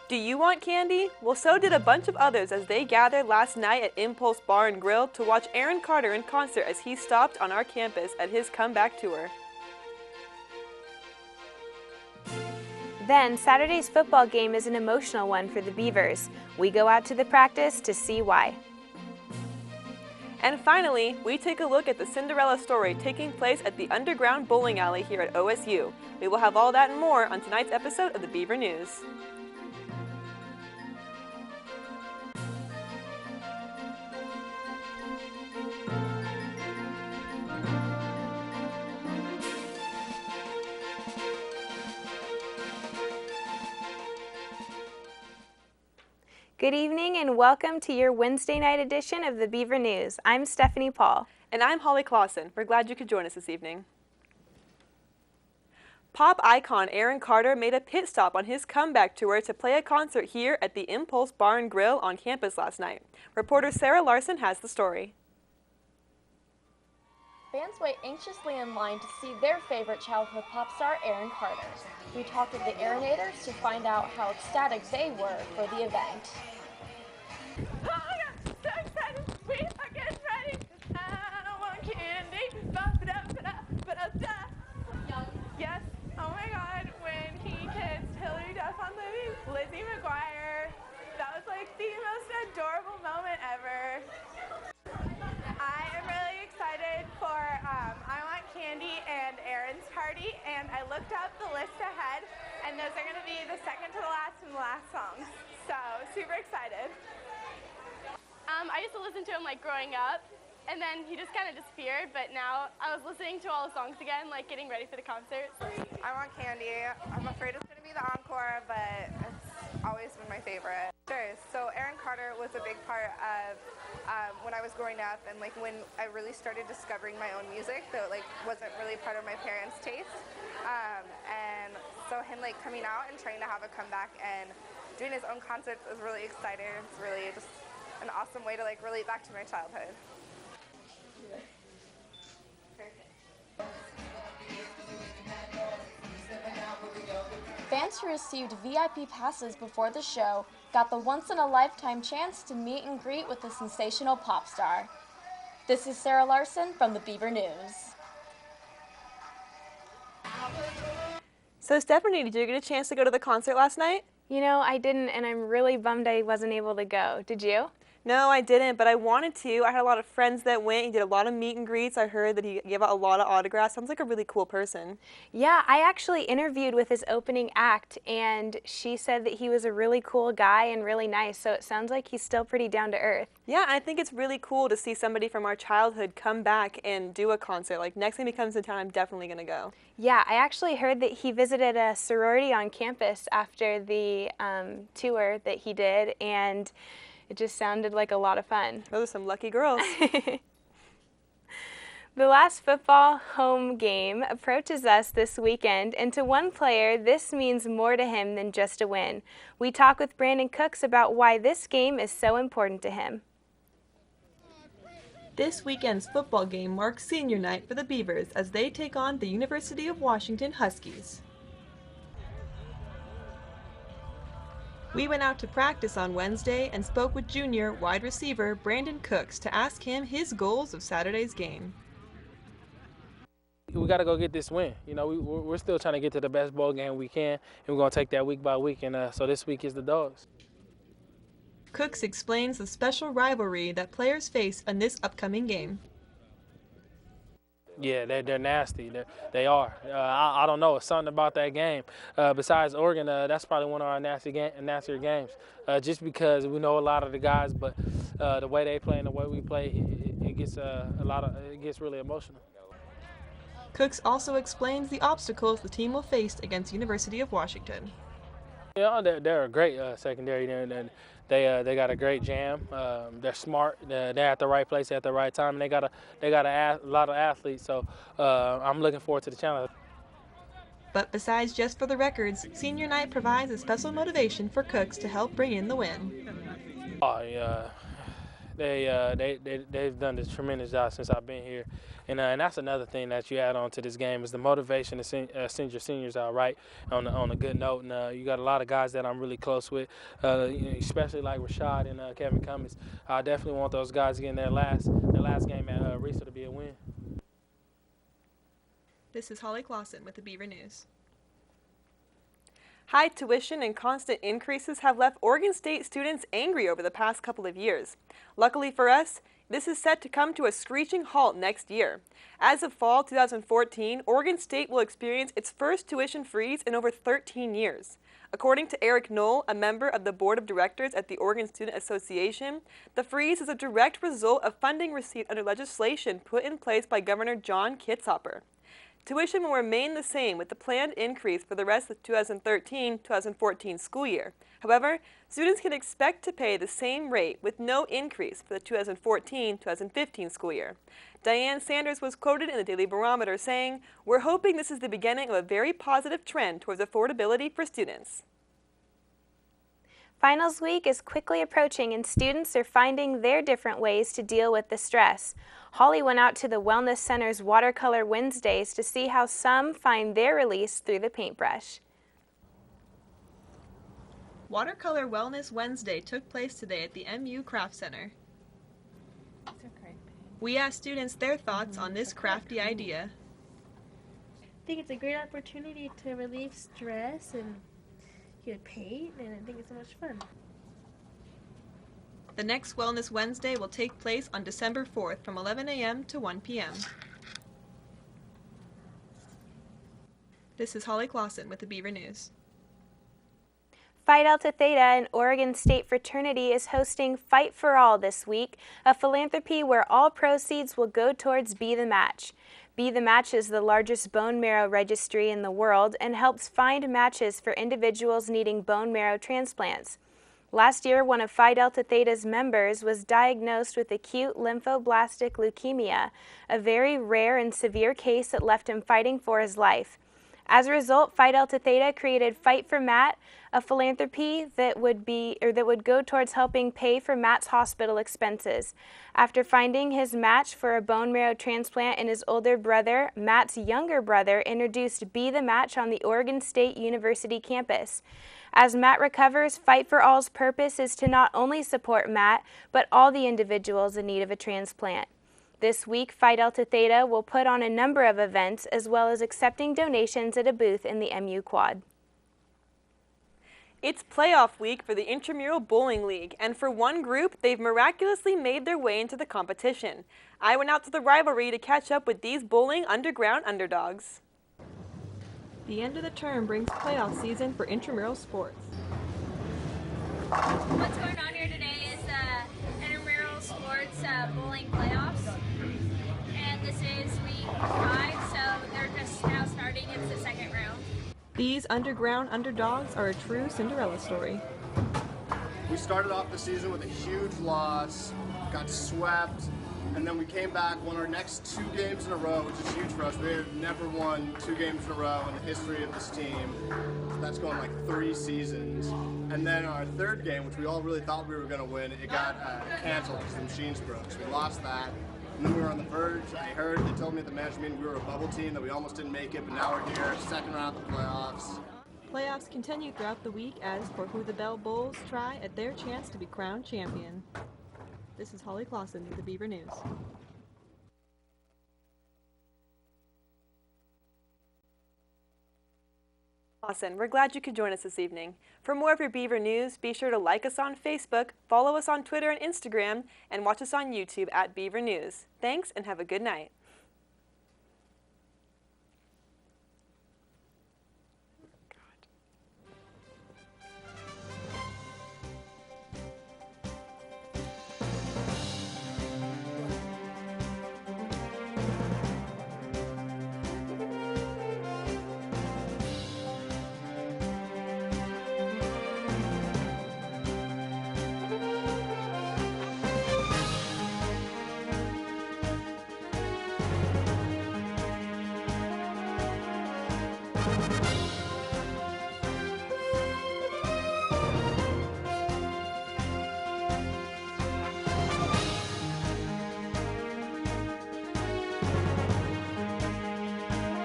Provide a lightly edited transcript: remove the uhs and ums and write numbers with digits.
Do you want candy? Well, so did a bunch of others as they gathered last night at Impulse Bar and Grill to watch Aaron Carter in concert as he stopped on our campus at his comeback tour. Then, Saturday's football game is an emotional one for the Beavers. We go out to the practice to see why. And finally, we take a look at the Cinderella story taking place at the underground bowling alley here at OSU. We will have all that and more on tonight's episode of the Beaver News. Good evening and welcome to your Wednesday night edition of the Beaver News. I'm Stephanie Paul. And I'm Holly Clauson. We're glad you could join us this evening. Pop icon Aaron Carter made a pit stop on his comeback tour to play a concert here at the Impulse Bar and Grill on campus last night. Reporter Sarah Larson has the story. Fans wait anxiously in line to see their favorite childhood pop star, Aaron Carter. We talked with the Aaronators to find out how ecstatic they were for the event. Oh my God, so excited! We are getting ready. I want candy. Yes. Oh my God, when he kissed Hillary Duff on Lizzie McGuire, that was like the most adorable moment ever. I am really excited for I Want Candy and Aaron's party, and I looked up the list ahead, and those are going to be the second to the last and the last songs. So super excited. I used to listen to him like growing up, and then he just kind of disappeared, but now I was listening to all the songs again, like getting ready for the concert. I Want Candy. I'm afraid it's going to be the encore, but it's always been my favorite. Sure. So Aaron Carter was a big part of when I was growing up, and like when I really started discovering my own music that like wasn't really part of my parents' taste. And so him like coming out and trying to have a comeback and doing his own concerts is really exciting. It's really just an awesome way to like relate back to my childhood. Fans who received VIP passes before the show got the once-in-a-lifetime chance to meet and greet with the sensational pop star. This is Sarah Larson from the Beaver News. So Stephanie, did you get a chance to go to the concert last night? You know, I didn't, and I'm really bummed I wasn't able to go. Did you? No, I didn't, but I wanted to. I had a lot of friends that went. He did a lot of meet and greets. I heard that he gave out a lot of autographs. Sounds like a really cool person. Yeah, I actually interviewed with his opening act, and she said that he was a really cool guy and really nice, so it sounds like he's still pretty down to earth. Yeah, I think it's really cool to see somebody from our childhood come back and do a concert. Like, next time he comes to town, I'm definitely going to go. Yeah, I actually heard that he visited a sorority on campus after the tour that he did, and it just sounded like a lot of fun. Those are some lucky girls. The last football home game approaches us this weekend, and to one player, this means more to him than just a win. We talk with Brandon Cooks about why this game is so important to him. This weekend's football game marks senior night for the Beavers as they take on the University of Washington Huskies. We went out to practice on Wednesday and spoke with junior wide receiver Brandon Cooks to ask him his goals of Saturday's game. We got to go get this win. You know, we're still trying to get to the best bowl game we can, and we're going to take that week by week, and so this week is the Dogs. Cooks explains the special rivalry that players face in this upcoming game. Yeah, they're nasty. They are. I don't know. It's something about that game. Besides Oregon, that's probably one of our nastier games. Just because we know a lot of the guys, but the way they play and the way we play, it gets it gets really emotional. Cooks also explains the obstacles the team will face against University of Washington. Yeah, they're a great secondary. They got a great jam. They're smart. They're at the right place at the right time. And they got a lot of athletes. So I'm looking forward to the challenge. But besides just for the records, senior night provides a special motivation for Cooks to help bring in the win. they've done a tremendous job since I've been here, and that's another thing that you add on to this game is the motivation to send your seniors out right on a good note. And you got a lot of guys that I'm really close with, especially like Rashad and Kevin Cummins. I definitely want those guys getting their last game at Risa to be a win. This is Holly Clauson with the Beaver News. High tuition and constant increases have left Oregon State students angry over the past couple of years. Luckily for us, this is set to come to a screeching halt next year. As of fall 2014, Oregon State will experience its first tuition freeze in over 13 years. According to Eric Knoll, a member of the board of directors at the Oregon Student Association, the freeze is a direct result of funding received under legislation put in place by Governor John Kitzhaber. Tuition will remain the same with the planned increase for the rest of the 2013-2014 school year. However, students can expect to pay the same rate with no increase for the 2014-2015 school year. Diane Sanders was quoted in the Daily Barometer saying, "We're hoping this is the beginning of a very positive trend towards affordability for students." Finals week is quickly approaching and students are finding their different ways to deal with the stress. Holly went out to the Wellness Center's Watercolor Wednesdays to see how some find their release through the paintbrush. Watercolor Wellness Wednesday took place today at the MU Craft Center. We asked students their thoughts on this crafty idea. I think it's a great opportunity to relieve stress and get paint, and I think it's so much fun. The next Wellness Wednesday will take place on December 4th from 11 a.m. to 1 p.m. This is Holly Clauson with the Beaver News. Phi Delta Theta, an Oregon State fraternity, is hosting Fight for All this week, a philanthropy where all proceeds will go towards Be the Match. Be the Match is the largest bone marrow registry in the world and helps find matches for individuals needing bone marrow transplants. Last year, one of Phi Delta Theta's members was diagnosed with acute lymphoblastic leukemia, a very rare and severe case that left him fighting for his life. As a result, Phi Delta Theta created Fight for Matt, a philanthropy that would go towards helping pay for Matt's hospital expenses. After finding his match for a bone marrow transplant in his older brother, Matt's younger brother introduced Be the Match on the Oregon State University campus. As Matt recovers, Fight for All's purpose is to not only support Matt, but all the individuals in need of a transplant. This week, Phi Delta Theta will put on a number of events as well as accepting donations at a booth in the MU Quad. It's playoff week for the Intramural Bowling League, and for one group, they've miraculously made their way into the competition. I went out to the rivalry to catch up with these bowling underground underdogs. The end of the term brings playoff season for intramural sports. What's going on here today is intramural sports bowling playoffs, and this is week 5, so they're just now starting. It's the second round. These underground underdogs are a true Cinderella story. We started off the season with a huge loss, got swept, and then we came back, won our next 2 games in a row, which is huge for us. We have never won 2 games in a row in the history of this team. So that's going like 3 seasons. And then our 3rd game, which we all really thought we were going to win, it got canceled because the machines broke. So we lost that. And then we were on the verge. They told me at the management meeting we were a bubble team, that we almost didn't make it, but now we're here, 2nd round of the playoffs. Playoffs continue throughout the week as For Who the Bell Bulls try at their chance to be crowned champion. This is Holly Clauson with the Beaver News. Clauson, we're glad you could join us this evening. For more of your Beaver News, be sure to like us on Facebook, follow us on Twitter and Instagram, and watch us on YouTube at Beaver News. Thanks and have a good night. We'll be right back.